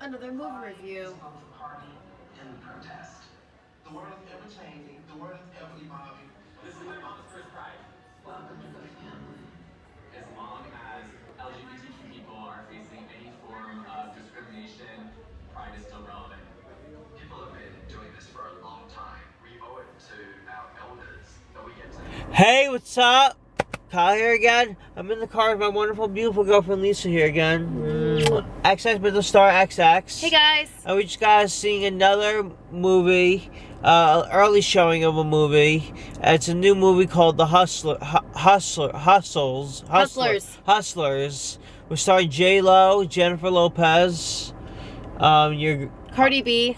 another movie review. The world is ever changing. The world is ever evolving. This is my mom's first Pride. Welcome to the family. As long as LGBTQ people are facing any form of discrimination, Pride is still relevant. People have been doing this for a long time. We owe it to our elders that we get to. Hey, what's up? Kyle here again. I'm in the car with my wonderful, beautiful girlfriend Lisa here again. XXMintoStarXX. Hey guys. And we just got seeing another movie, early showing of a movie. It's a new movie called The Hustlers. We're starring J-Lo, Jennifer Lopez, your Cardi B.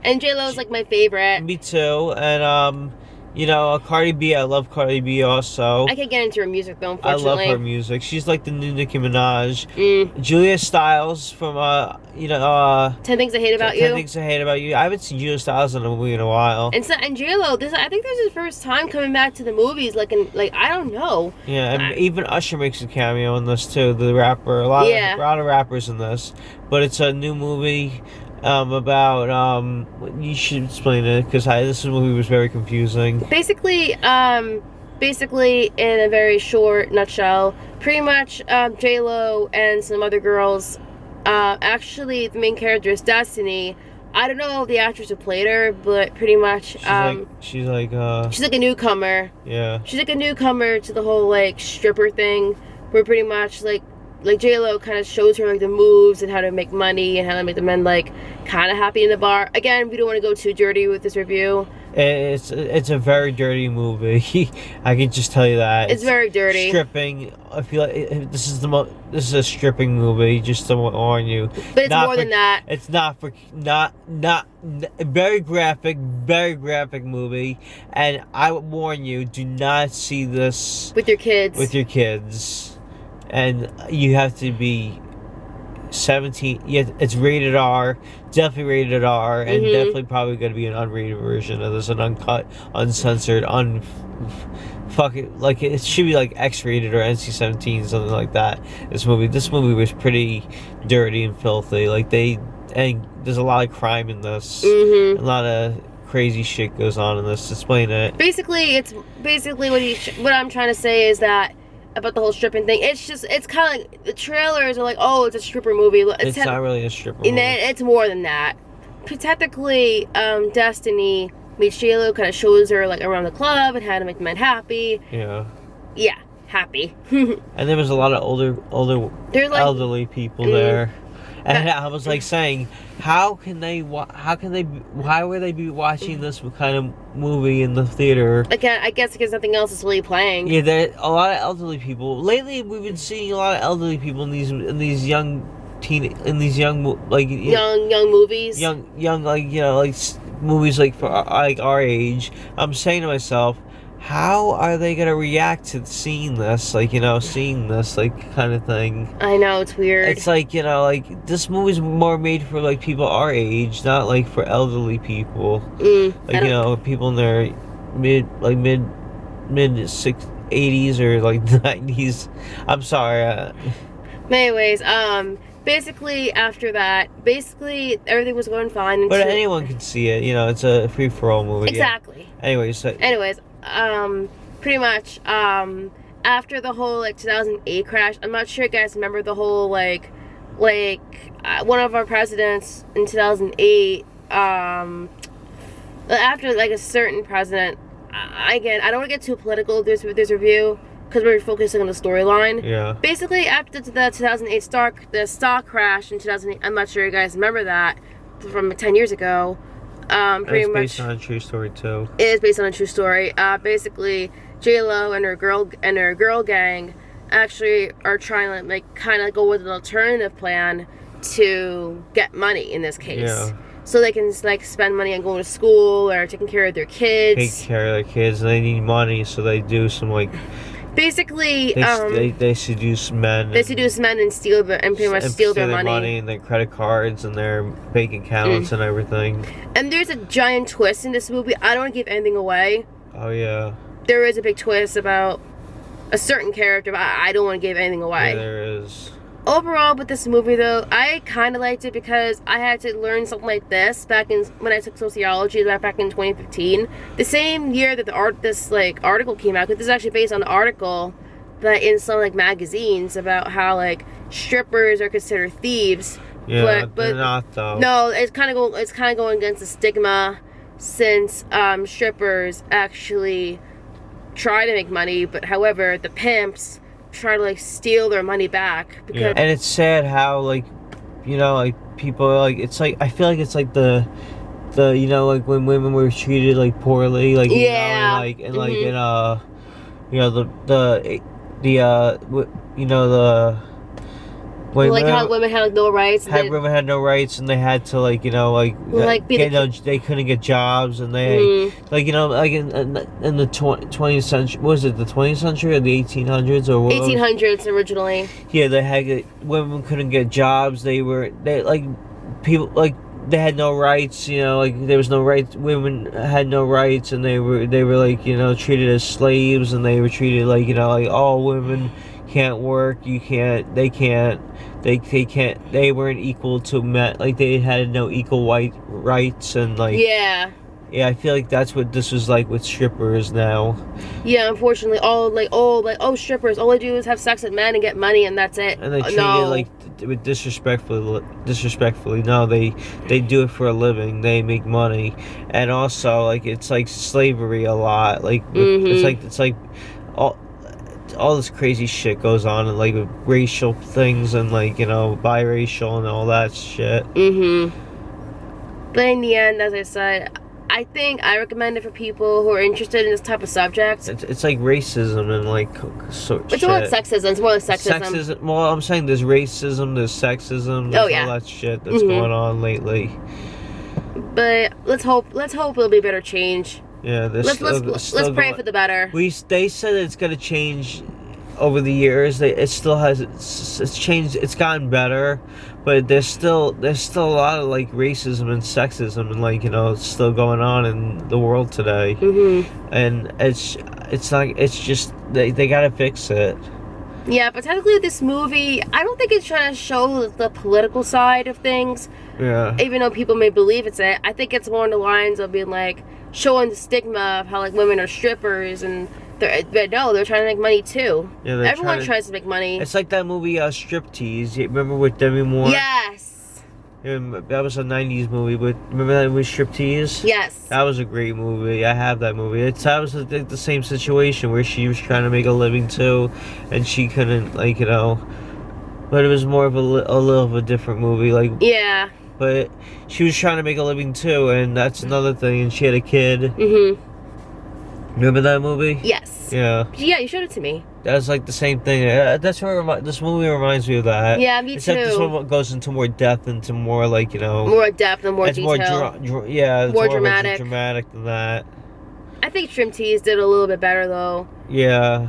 And J-Lo's like my favorite. Me too. And you know, Cardi B, I love Cardi B also. I can't get into her music though, unfortunately. I love her music. She's like the new Nicki Minaj. Julia Stiles from, 10 Things I Hate About You. 10 Things I Hate About You. I haven't seen Julia Stiles in a movie in a while. And J-Lo, I think this is his first time coming back to the movies. I don't know. Yeah, and even Usher makes a cameo in this too, the rapper. A lot of rappers in this. But it's a new movie. About you should explain it because this movie was very confusing. Basically, in a very short nutshell, pretty much J-Lo and some other girls. Actually, the main character is Destiny. I don't know the actress who played her, but pretty much she's like a newcomer. Yeah. She's like a newcomer to the whole like stripper thing, where pretty much like J-Lo kind of shows her like the moves and how to make money and how to make the men like kind of happy in the bar. Again, we don't want to go too dirty with this review. It's a very dirty movie. I can just tell you that. It's very dirty. Stripping. I feel like this is a stripping movie. Just to warn you. But it's more than that. It's not very graphic movie. And I warn you, do not see this with your kids. And you have to be 17. Yeah, it's rated R. Definitely rated R. And definitely probably going to be an unrated version of this. An uncut, uncensored, like it should be like X-rated or NC-17, something like that. This movie was pretty dirty and filthy. And there's a lot of crime in this. A lot of crazy shit goes on in this. Explain it. Basically what I'm trying to say is that about the whole stripping thing, it's kind of like the trailers are like, oh, it's a stripper movie. It's not really a stripper movie. It's more than that. Technically, Destiny meets J-Lo, kind of shows her like around the club and how to make the men happy. Yeah, happy. And there was a lot of older elderly people there. And I was like saying, why would they be watching this kind of movie in the theater? Again, I guess because nothing else is really playing. Yeah, there are a lot of elderly people. Lately, we've been seeing a lot of elderly people in these young movies. Movies like for like our age. I'm saying to myself, how are they gonna react to seeing this kind of thing? I know, it's weird. It's like, this movie's more made for like people our age, not like for elderly people. People in their mid 80s or like 90s. I'm sorry. Anyways, basically after that, everything was going fine. But anyone can see it. It's a free-for-all movie. Exactly. Yeah. Anyways. Pretty much, after the whole, 2008 crash, I'm not sure you guys remember the whole, one of our presidents in 2008, after, a certain president, again, I don't want to get too political with this review, because we're focusing on the storyline. Yeah. Basically, after the 2008 stock crash in 2008, I'm not sure you guys remember that, from 10 years ago. Pretty much based on a true story too. It is based on a true story. Basically, J-Lo and her girl gang actually are trying to kind of go with an alternative plan to get money in this case. Yeah. So they can spend money on going to school or taking care of their kids. Take care of their kids, and they need money, so they do some Basically, they seduce men. They seduce men and steal their money and their credit cards and their bank accounts and everything. And there's a giant twist in this movie. I don't want to give anything away. Oh yeah. There is a big twist about a certain character, but I don't want to give anything away. Yeah, there is. overall with this movie though, I kind of liked it because I had to learn something like this back in when I took sociology back in 2015, the same year that this like article came out. Because this is actually based on an article that in some like magazines about how like strippers are considered thieves. Yeah, but they're not though. No, it's kind of going against the stigma, since strippers actually try to make money, but however the pimps try to like steal their money back. Because yeah. And it's sad how like, you know, like people like, it's like, I feel like it's like the you know, like when women were treated like poorly, like, you know, and like you know when like how women had like no rights. Women had no rights, and they had to like, you know, like they couldn't get jobs, and they like, you know, like in the 20th century, what was it, the 20th century or the 1800s or what? 1800s originally. Yeah, women couldn't get jobs. They like people like. They had no rights, you know, like there was no rights. Women had no rights, and they were like, you know, treated as slaves, and they were treated like, you know, like all women can't work. They weren't equal to men. Like they had no equal rights, and like yeah, I feel like that's what this was like with strippers now. Yeah, unfortunately, strippers, all they do is have sex with men and get money, and that's it. And they treat it like disrespectfully. No, they do it for a living. They make money, and also like it's like slavery a lot. Like it's like all this crazy shit goes on, and like with racial things, and like, you know, biracial and all that shit. But in the end, as I said, I think I recommend it for people who are interested in this type of subject. It's like racism and like it's more like sexism. It's more like sexism. Well, I'm saying there's racism, there's sexism, there's all that shit that's going on lately. But let's hope it'll be a better change. Yeah, let's pray for the better. They said it's gonna change over the years. It still has it's changed. It's gotten better, but there's still a lot of like racism and sexism, and like, you know, it's still going on in the world today. And it's just they gotta fix it. Yeah, but technically this movie, I don't think it's trying to show the political side of things. Yeah. Even though people may believe it's it, I think it's more on the lines of being like showing the stigma of how like women are strippers, and they're trying to make money too. Yeah, everyone tries to make money. It's like that movie Striptease. You remember with Demi Moore? Yes. That was a 90s movie, but remember that movie Striptease? Yes. That was a great movie. I have that movie. That was like the same situation where she was trying to make a living too, and she couldn't, like, you know. But it was more of a little of a different movie, like. Yeah. But she was trying to make a living too, and that's another thing. And she had a kid. Remember that movie? Yes. Yeah. Yeah, you showed it to me. That's like the same thing. That's what this movie reminds me of that. Yeah, me Except too. This one goes into more depth, into more like, you know. More depth and more detail. It's more dramatic. Dramatic than that. I think Striptease did a little bit better though. Yeah.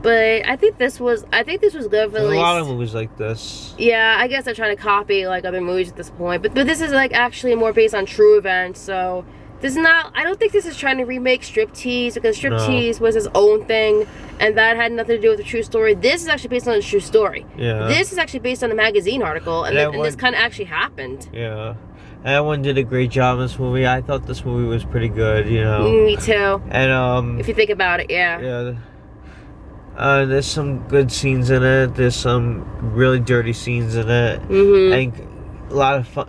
But I think this was good for There's a lot of movies like this. Yeah, I guess they're trying to copy like other movies at this point. But this is like actually more based on true events, so this is not, I don't think this is trying to remake Striptease, because Striptease was his own thing, and that had nothing to do with the true story. This is actually based on a true story. Yeah. This is actually based on a magazine article, and this kind of actually happened. Yeah. Everyone did a great job in this movie. I thought this movie was pretty good, you know. Me too. And if you think about it, yeah. Yeah. There's some good scenes in it. There's some really dirty scenes in it. And a lot of fun,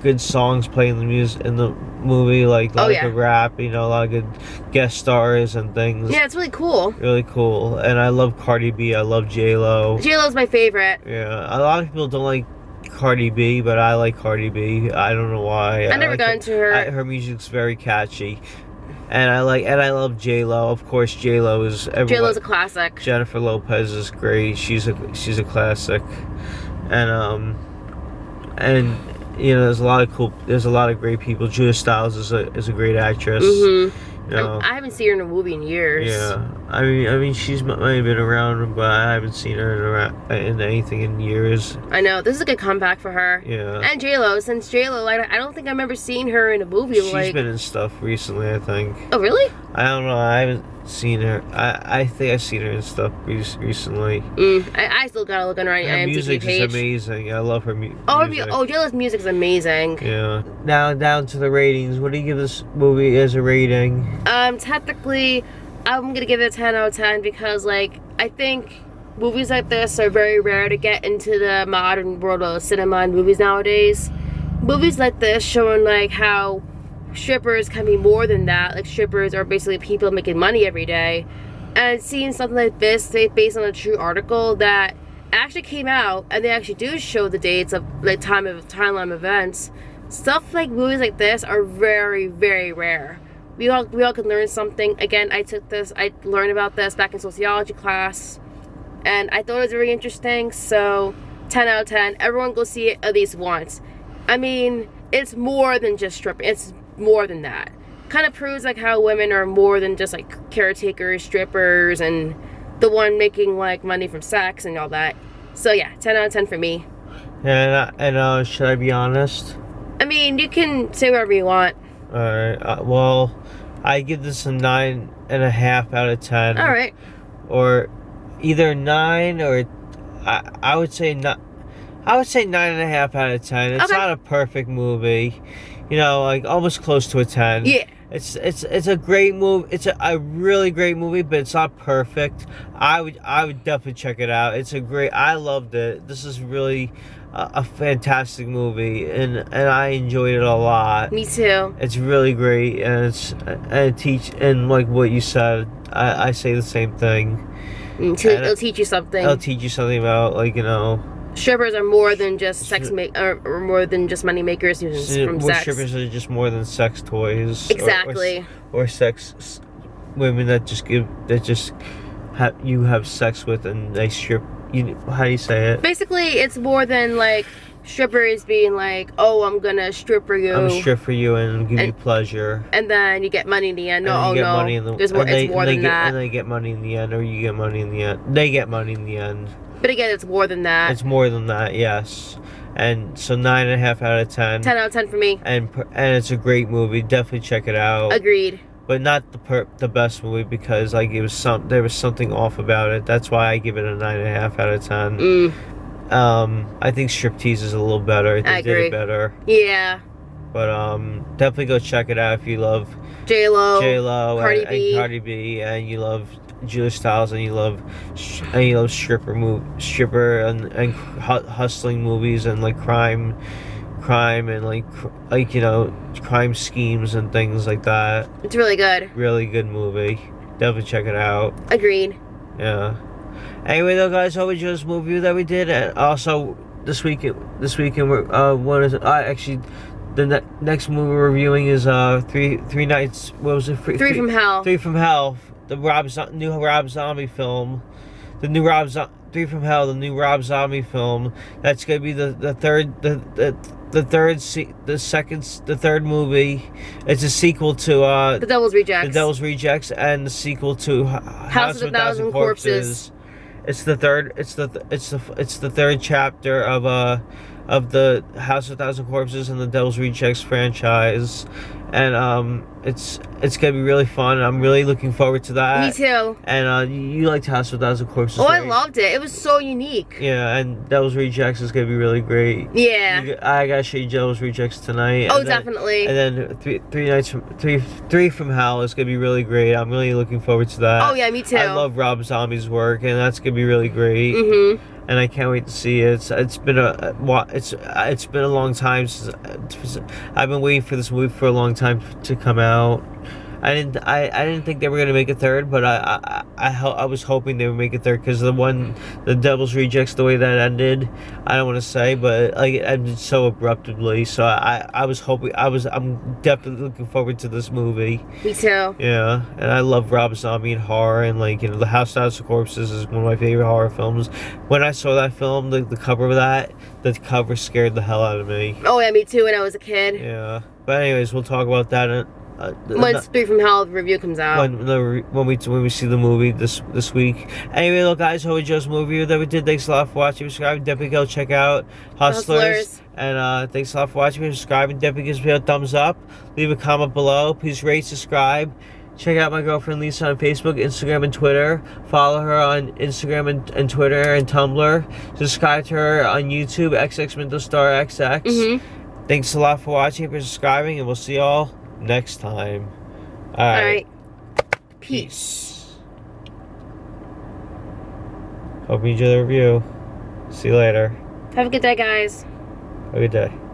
good songs playing in the movie, like a lot of good rap, you know, a lot of good guest stars and things. Yeah, it's really cool. Really cool. And I love Cardi B. I love J-Lo. J-Lo's my favorite. Yeah, a lot of people don't like Cardi B, but I like Cardi B. I don't know why. I never got into her. Her music's very catchy. And I love J-Lo. Of course, J-Lo's a classic. Jennifer Lopez is great. She's a classic. And you know, there's a lot of great people. Julia Stiles is a great actress. You know. I haven't seen her in a movie in years. Yeah, I mean, she's might have been around, but I haven't seen her in anything in years. I know, this is a good comeback for her. Yeah. And J-Lo, since J-Lo, like, I don't think I remember seeing her in a movie. She's been in stuff recently, I think. Oh, really? I don't know. I haven't seen her. I think I've seen her and stuff recently. I still gotta look on her Her IMDb music page. is amazing. I love her music. Jayla's music is amazing. Yeah. Now down to the ratings. What do you give this movie as a rating? Technically, I'm gonna give it a 10 out of 10 because, like, I think movies like this are very rare to get into the modern world of cinema and movies nowadays. Movies like this showing, like, how strippers can be more than that. Like, strippers are basically people making money every day. And seeing something like this based on a true article that actually came out, and they actually do show the dates of, like, timeline events. Stuff like movies like this are very, very rare. We all can learn something. Again, I learned about this back in sociology class, and I thought it was very interesting. So 10 out of 10. Everyone go see it at least once. I mean, it's more than just stripping. It's more than that. Kind of proves, like, how women are more than just, like, caretakers, strippers, and the one making, like, money from sex and all that. So yeah, 10 out of 10 for me. And should I be honest? I mean, you can say whatever you want. Alright, well, I give this a 9.5 out of 10. Alright. Or either 9 or I would say not. I would say 9.5 out of 10. It's not a perfect movie, you know, like almost close to a 10. Yeah. It's a great movie. It's a really great movie, but it's not perfect. I would definitely check it out. I loved it. This is really a fantastic movie, and I enjoyed it a lot. Me too. It's really great, and and like what you said, I say the same thing. It'll teach you something. It'll teach you something about, like, you know, strippers are more than just or more than just money makers from sex. Strippers are just more than sex toys. Exactly. Or sex women that you have sex with and they strip. How do you say it? Basically, it's more than, like, strippers being like, oh, I'm gonna strip for you. I'm gonna strip for you and give you pleasure. And then you get money in the end. It's more than that. And they get money in the end, or you get money in the end. They get money in the end. But again, it's more than that. It's more than that, yes. And so 9.5 out of 10. 10 out of 10 for me. And it's a great movie. Definitely check it out. Agreed. But not the best movie, because, like, there was something off about it. That's why I give it a 9.5 out of 10. I think Striptease is a little better. I think they did it better. Yeah. But definitely go check it out if you love J-Lo, Cardi B, and you love Julia Stiles, and you love stripper and hustling movies, and, like, crime and like you know, crime schemes and things like that. It's really good. Really good movie. Definitely check it out. Agreed. Yeah. Anyway, though, guys, hope you enjoyed this movie review that we did, and also this weekend we're what is it? Actually, the next movie we're reviewing is Three Nights. What was it? Three from Hell. Three from Hell. The new Rob Zombie film. Three from Hell, the new Rob Zombie film. That's gonna be the third movie. It's a sequel to The Devil's Rejects. The Devil's Rejects, and the sequel to House of a Thousand Corpses. It's the third. It's the third chapter of the House of a Thousand Corpses and the Devil's Rejects franchise, and it's gonna be really fun. I'm really looking forward to that. Me too. And you liked House of a Thousand Corpses? Oh, right? I loved it. It was so unique. Yeah, and Devil's Rejects is gonna be really great. Yeah. I gotta show you Devil's Rejects tonight. Oh, definitely. And then Three from Hell is gonna be really great. I'm really looking forward to that. Oh yeah, me too. I love Rob Zombie's work, and that's gonna be really great. And I can't wait to see it. It's been a long time since I've been waiting for this movie for a long time to come out. I didn't think they were gonna make a third, but I was hoping they would make a third, because the Devil's Rejects, the way that ended, I don't want to say, but, like, it ended so abruptly. So I'm definitely looking forward to this movie. Me too. Yeah, and I love Rob Zombie and horror, and, like, you know, The House of Thousand Corpses is one of my favorite horror films. When I saw that film, the cover of that, the cover scared the hell out of me. Oh yeah, me too. When I was a kid. Yeah, but anyways, we'll talk about that. Once Three from Hell review comes out. When we see the movie this week. Anyway, look, guys, hope you enjoyed this movie review that we did. Thanks a lot for watching. Subscribe. Definitely go check out Hustlers. And thanks a lot for watching. Subscribe and definitely give us a thumbs up. Leave a comment below. Please rate, subscribe. Check out my girlfriend Lisa on Facebook, Instagram, and Twitter. Follow her on Instagram and Twitter and Tumblr. Subscribe to her on YouTube, XXMintoStarXX. Mm-hmm. Thanks a lot for watching and for subscribing, and we'll see y'all next time. Alright. Peace. Hope you enjoy the review. See you later. Have a good day, guys. Have a good day.